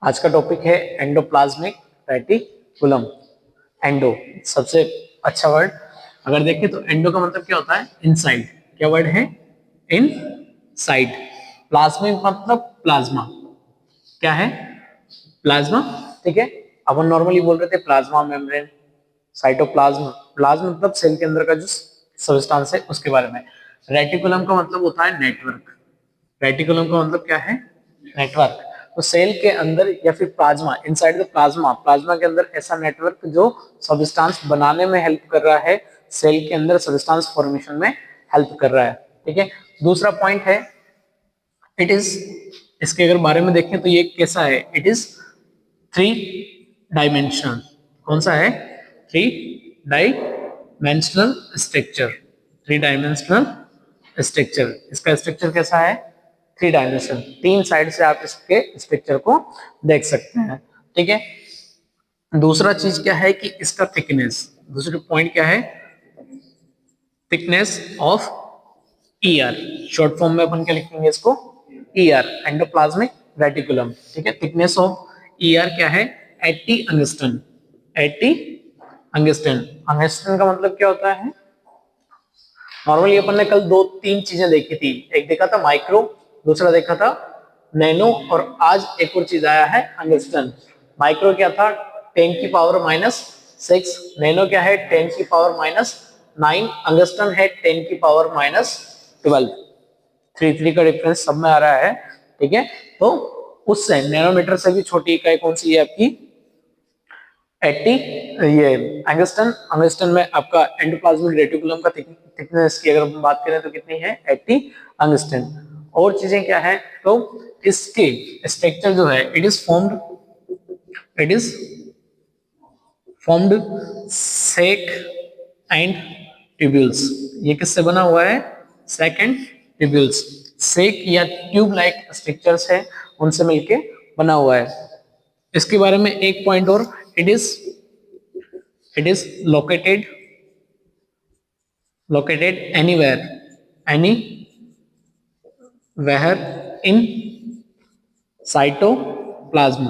आज का टॉपिक है एंडोप्लाज्मिक रेटिकुलम। एंडो सबसे अच्छा वर्ड। अगर देखें तो एंडो का मतलब क्या होता है? इनसाइड। क्या वर्ड है? इन साइड। प्लाज्मिक मतलब प्लाज्मा। क्या है? प्लाज्मा। ठीक है, अपन नॉर्मली बोल रहे थे प्लाज्मा मेम्ब्रेन, साइटोप्लाज्म। प्लाज्म मतलब सेल के अंदर का जो सब्सटेंस है उसके बारे में। रेटिकुलम का मतलब होता है नेटवर्क। रेटिकुलम का मतलब क्या है? नेटवर्क। तो सेल के अंदर या फिर plasma, inside the plasma, plasma के अंदर ऐसा नेटवर्क जो सब्सटेंस बनाने में हेल्प कर रहा है, सेल के अंदर सब्सटेंस फॉर्मेशन में हेल्प कर रहा है। ठीक है, दूसरा पॉइंट है इट इज, इसके अगर बारे में देखें तो ये कैसा है? It is three dimensional. कौन सा है? Three dimensional structure. Three dimensional structure. इसका स्ट्रक्चर कैसा है? Three dimension. तीन साइड से आप इसके स्ट्रक्चर को देख सकते हैं। ठीक है, दूसरा चीज क्या है कि इसका थिकनेस। दूसरा पॉइंट क्या है? Thickness of ER. Short form में अपन क्या लिखेंगे इसको? ER, endoplasmic reticulum. ठीक है, थिकनेस ऑफ ईआर क्या है? 80 अंगस्टन। 80 अंगस्टन। अंगस्टन का मतलब क्या होता है? नॉर्मली अपन ने कल दो तीन चीजें देखी थी। एक देखा था माइक्रो, दूसरा देखा था नैनो, और आज एक और चीज आया है अंगस्टन। माइक्रो क्या था? 10⁻⁻⁶। नैनो क्या है? 10⁻⁻⁹। अंगस्टन है 10⁻⁻12। 3 का डिफरेंस सब में आ रहा है। ठीक है, तो उससे नैनोमीटर से भी छोटी इकाई कौन सी है आपकी? 80। ये एंगस्टन। एंगस्टन में आपका एंडोप्लाज्मिक रेटिकुलम का थिकनेस की अगर हम बात करें तो कितनी है? 80 एंगस्टन। और चीजें क्या है? तो इसके स्ट्रक्चर जो है it is formed sac and tubules. ये किससे बना हुआ है? सेक एंड ट्यूब्यूल्स। सेक या ट्यूब लाइक स्ट्रक्चर्स है, उनसे मिलके बना हुआ है। इसके बारे में एक पॉइंट और, it is located anywhere in cytoplasm,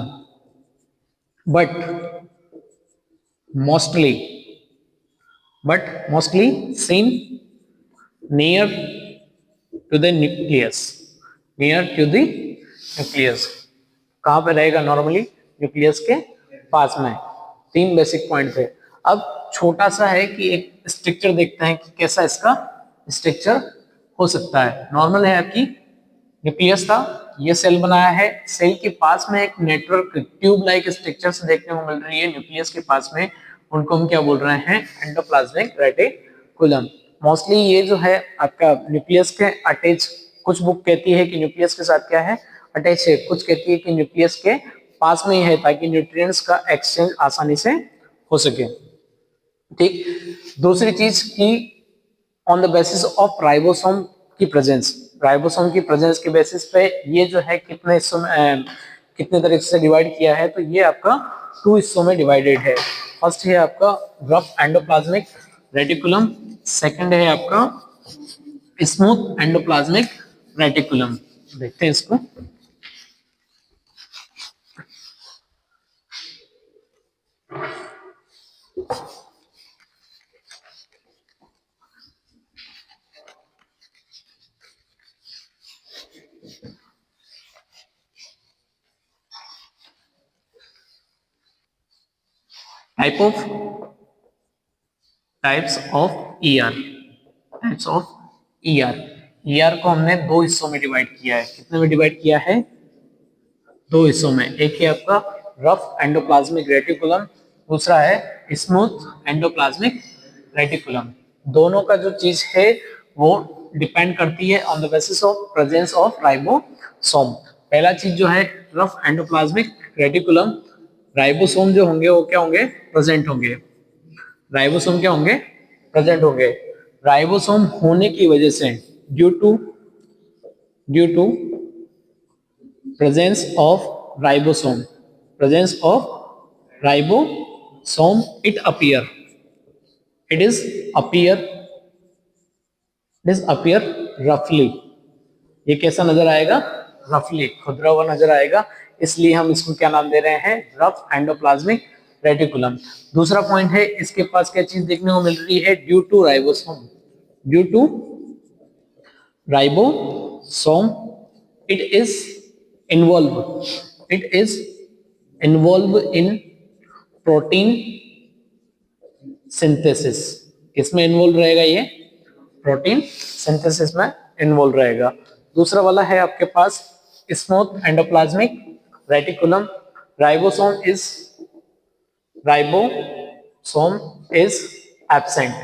but mostly seen near to the nucleus. near to the nucleus कहां पे रहेगा? नॉर्मली न्यूक्लियस के पास में। तीन बेसिक पॉइंट थे। अब छोटा सा है कि एक स्ट्रक्चर देखते हैं कि कैसा इसका स्ट्रक्चर हो सकता है। नॉर्मल है आपकी न्यूक्लियस था, ये सेल बनाया है, सेल के पास में एक नेटवर्क ट्यूब लाइक स्ट्रक्चर से देखने को मिल रही है न्यूक्लियस के पास में। उनको हम क्या बोल रहे हैं? Endoplasmic reticulum. मोस्टली ये जो है आपका न्यूक्लियस के अटैच, कुछ बुक कहती है कि न्यूक्लियस के साथ क्या है? अटैच है। कुछ कहती है कि न्यूक्लियस के पास में ही है ताकि न्यूट्रिएंट्स का एक्सचेंज आसानी से हो सके। ठीक, दूसरी चीज की on the basis of ribosome की प्रेजेंस। राइबोसोम की प्रेजेंस के बेसिस पे ये जो है कितने हिस्सों में, कितने तरीके से डिवाइड किया है? तो ये आपका 2 हिस्सों में डिवाइडेड है। फर्स्ट है आपका रफ एंडोप्लाज्मिक रेटिकुलम, सेकंड है आपका स्मूथ एंडोप्लाज्मिक रेटिकुलम। देखते हैं इसको। Type of types of ER. Types of ER. ER को हमने दो हिस्सों में डिवाइड किया है। कितने में डिवाइड किया है? दो हिस्सों में। एक है आपका रफ एंडोप्लाज्मिक रेटिकुलम, दूसरा है स्मूथ एंडोप्लाज्मिक रेटिकुलम। दोनों का जो चीज है वो डिपेंड करती है on the basis of presence of ribosome. पहला चीज जो है रफ एंडोप्लाज्मिक रेटिकुलम, राइबोसोम जो होंगे वो क्या होंगे? प्रेजेंट होंगे। राइबोसोम क्या होंगे? प्रेजेंट होंगे। राइबोसोम होने की वजह से, due to presence of ribosome, it appear, it is appear roughly। ये कैसा नजर आएगा? रफली, खुरदरा हुआ नजर आएगा। इसलिए हम इसको क्या नाम दे रहे हैं, रफ एंडोप्लाज्मिक रेटिकुलम। दूसरा पॉइंट है, इसके पास क्या चीज देखने को मिल रही है, due to ribosome, due to ribosome it is it is involved in protein synthesis। किसमें इन्वॉल्व रहेगा, ये प्रोटीन सिंथेसिस में इन्वॉल्व रहेगा। दूसरा वाला है आपके पास smooth endoplasmic reticulum. Ribosome is absent.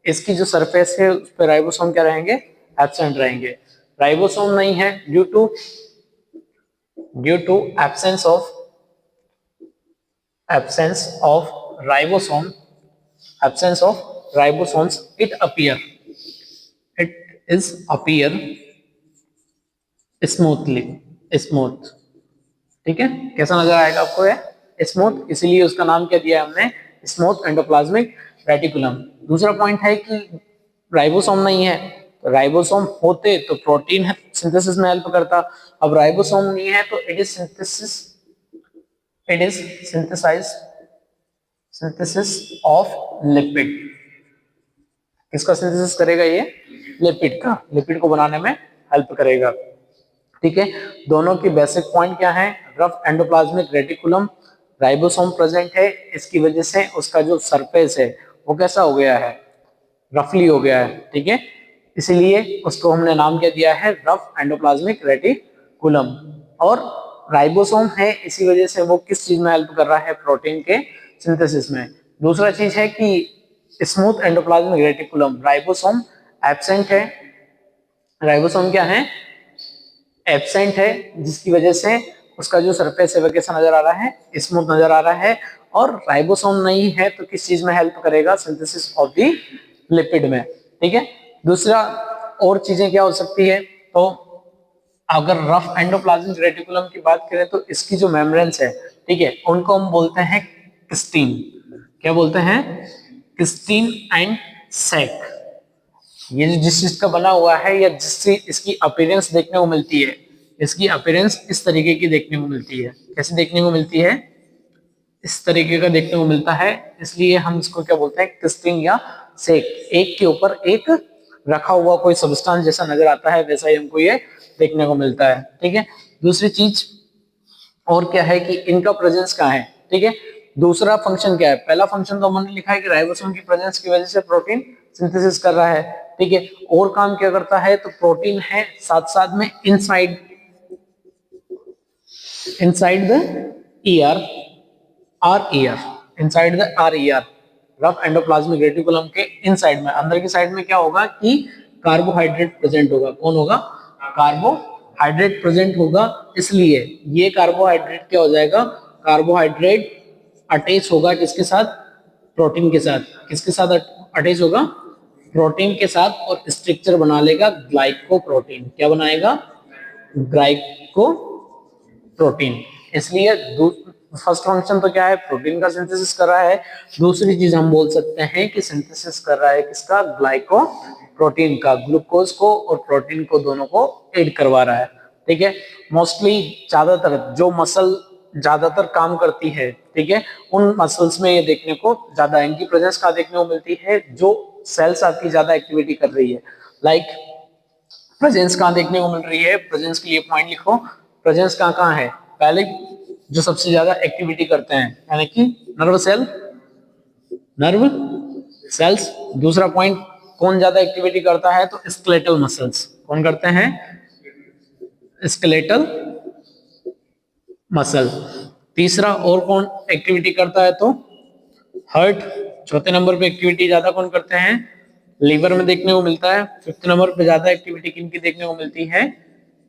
इसकी जो सरफेस है उस पर राइबोसोम क्या रहेंगे, एब्सेंट रहेंगे। राइबोसोम नहीं है due to absence of ribosomes it is appear smooth. ठीक है, कैसा नजर आएगा आपको ये, स्मूथ, इसीलिए उसका नाम क्या दिया है हमने, स्मूथ एंडोप्लाज्मिक रेटिकुलम। दूसरा पॉइंट है कि राइबोसोम नहीं है, तो राइबोसोम होते तो प्रोटीन सिंथेसिस में हेल्प करता। अब राइबोसोम नहीं है तो it is synthesis of lipid. किसका सिंथेसिस करेगा ये, लिपिड का, लिपिड को बनाने में हेल्प करेगा। ठीक है, दोनों की बेसिक पॉइंट क्या है, rough endoplasmic reticulum, ribosome present है, इसकी वजह से उसका जो सरफेस है वो कैसा हो गया है, रफली हो गया है। ठीक है, इसीलिए उसको हमने नाम क्या दिया है, रफ एंडोप्लाज्मिक रेटिकुलम। और राइबोसोम है, इसी वजह से वो किस चीज में हेल्प कर रहा है, प्रोटीन के सिंथेसिस में। दूसरा चीज है कि smooth endoplasmic reticulum, ribosome absent है। राइबोसोम क्या है, एब्सेंट है, जिसकी वजह से उसका जो सरफेस है वो कैसा नजर आ रहा है, स्मूथ नजर आ रहा है। और राइबोसोम नहीं है तो किस चीज में हेल्प करेगा, सिंथेसिस ऑफ द लिपिड में। ठीक है, दूसरा और चीजें क्या हो सकती है, तो अगर रफ एंडोप्लाज्मिक रेटिकुलम की बात करें तो इसकी जो मेम्ब्रेन्स है, ठीक है, उनको हम बोलते हैं क्रिस्टीन। क्या बोलते हैं, क्रिस्टीन एंड सैक। ये जिस चीज का बना हुआ है या जिससे इसकी अपीयरेंस देखने को मिलती है, इसकी अपीयरेंस इस तरीके की देखने को मिलती है। कैसे देखने को मिलती है, इस तरीके का देखने को मिलता है, इसलिए हम इसको क्या बोलते हैं, क्रिस्टीन या सेक। एक के ऊपर एक रखा हुआ कोई सब्सटेंस जैसा नजर आता है, वैसा ही हमको ये देखने को मिलता है। ठीक है, दूसरी चीज और क्या है कि इनका प्रेजेंस कहाँ है। ठीक है, दूसरा फंक्शन क्या है, पहला फंक्शन तो हमने लिखा है कि राइबोसोम की प्रेजेंस की वजह से प्रोटीन सिंथेसिस कर रहा है। ठीक है, और काम क्या करता है, तो प्रोटीन है साथ साथ में inside the ER inside the RER, rough endoplasmic reticulum के इनसाइड में, अंदर की साइड में क्या होगा कि कार्बोहाइड्रेट प्रेजेंट होगा। कौन होगा, कार्बोहाइड्रेट प्रेजेंट होगा। इसलिए ये कार्बोहाइड्रेट क्या हो जाएगा, कार्बोहाइड्रेट अटैच होगा किसके साथ, प्रोटीन के साथ। किसके साथ अटैच होगा, प्रोटीन के साथ, और स्ट्रक्चर बना लेगा ग्लाइकोप्रोटीन। क्या बनाएगा, ग्लाइकोप्रोटीन। इसलिए फर्स्ट फंक्शन तो क्या है, प्रोटीन का सिंथेसिस कर रहा है। दूसरी चीज हम बोल सकते हैं कि सिंथेसिस कर रहा है किसका, ग्लाइकोप्रोटीन का, ग्लूकोज को और प्रोटीन को दोनों को ऐड करवा रहा है। ठीक है, मोस्टली ज्यादातर जो मसल ज्यादातर काम करती है, ठीक है, उन मसल्स में ये देखने को ज्यादा इनकी प्रेजेंस कहाँ देखने को मिलती है, जो सेल्स आपकी ज्यादा एक्टिविटी कर रही है। लाइक प्रेजेंस कहाँ देखने को मिल रही है, प्रेजेंस के लिए पॉइंट लिखो, प्रेजेंस कहाँ कहाँ है। पहले जो सबसे ज्यादा एक्टिविटी करते हैं यानी कि नर्व सेल्स। दूसरा पॉइंट, कौन ज्यादा एक्टिविटी करता है, तो स्केलेटल मसल्स। कौन करते हैं, स्केलेटल मसल। तीसरा और कौन एक्टिविटी करता है, तो हार्ट। चौथे नंबर पे एक्टिविटी ज्यादा कौन करते हैं, लीवर में देखने को मिलता है। फिफ्थ नंबर पे ज्यादा एक्टिविटी किनकी देखने को मिलती है,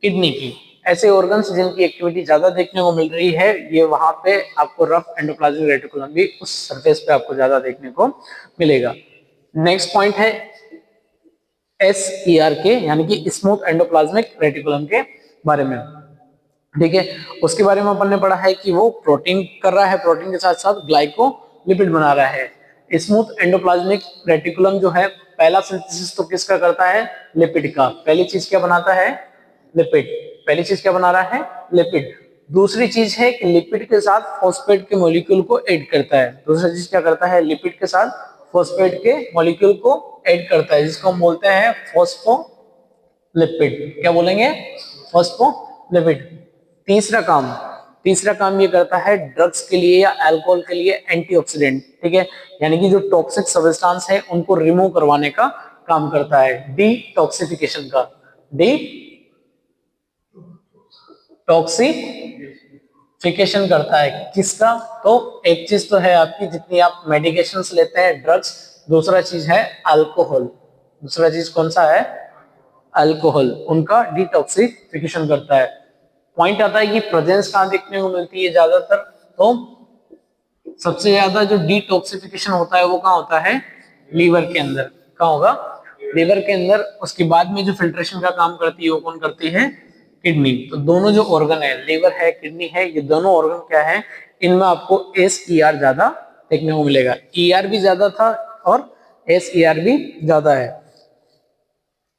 किडनी की। ऐसे ऑर्गन्स जिनकी एक्टिविटी ज्यादा देखने को मिल रही है, ये वहां पे आपको रफ एंडोप्लाज्मिक रेटिकुलम भी उस सरफेस पे आपको ज्यादा देखने को मिलेगा। नेक्स्ट पॉइंट है SER के, यानी कि स्मूथ एंडोप्लाज्मिक रेटिकुलम के बारे में। ठीक है, उसके बारे में अपन ने पढ़ा है कि वो प्रोटीन कर रहा है, प्रोटीन के साथ साथ ग्लाइकोलिपिड बना रहा है। स्मूथ एंडोप्लाज्मिक रेटिकुलम जो है, पहला सिंथेसिस तो किसका करता है, लिपिड का। पहली चीज क्या बनाता है, लिपिड। पहली चीज क्या बना रहा है, लिपिड। दूसरी चीज है कि लिपिड के साथ फॉस्फेट के मॉलिक्यूल को ऐड करता है। दूसरी चीज क्या करता है, लिपिड के साथ फॉस्फेट के मॉलिक्यूल को ऐड करता है, जिसको हम बोलते हैं फॉस्फोलिपिड। क्या बोलेंगे, फॉस्फोलिपिड। तीसरा काम ये करता है ड्रग्स के लिए या अल्कोहल के लिए एंटीऑक्सीडेंट, ठीक है, यानी कि जो टॉक्सिक सब्सटेंस है उनको रिमूव करवाने का काम करता है, डिटॉक्सिफिकेशन का, डिटॉक्सिफिकेशन करता है। किसका, तो एक चीज तो है आपकी जितनी आप मेडिकेशंस लेते हैं ड्रग्स, दूसरा चीज है अल्कोहल। दूसरा चीज कौन सा है, अल्कोहल, उनका डिटॉक्सिफिकेशन करता है। पॉइंट आता है कि प्रेजेंस कहां देखने को मिलती है ज्यादातर, तो सबसे ज्यादा जो डिटॉक्सिफिकेशन होता है वो कहां होता है, लीवर के अंदर। कहां होगा, लीवर के अंदर। उसके बाद में जो फिल्ट्रेशन का काम करती है वो कौन करती है, किडनी। तो दोनों जो ऑर्गन है, लीवर है किडनी है, ये दोनों ऑर्गन क्या है, इनमें आपको SER ज्यादा देखने को मिलेगा। ER भी ज्यादा था और SER भी ज्यादा है,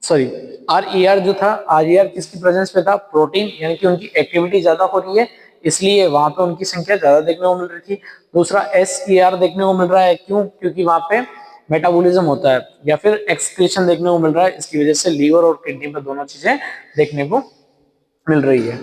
सॉरी RER जो था, RER किसकी प्रेजेंस पे था, प्रोटीन, यानी कि उनकी एक्टिविटी ज्यादा हो रही है इसलिए वहां पे उनकी संख्या ज्यादा देखने को मिल रही थी। दूसरा SER देखने को मिल रहा है, क्यों, क्योंकि वहां पे मेटाबॉलिज्म होता है या फिर एक्सक्रीशन देखने को मिल रहा है, इसकी वजह से लीवर और किडनी पे दोनों चीजें देखने को मिल रही है।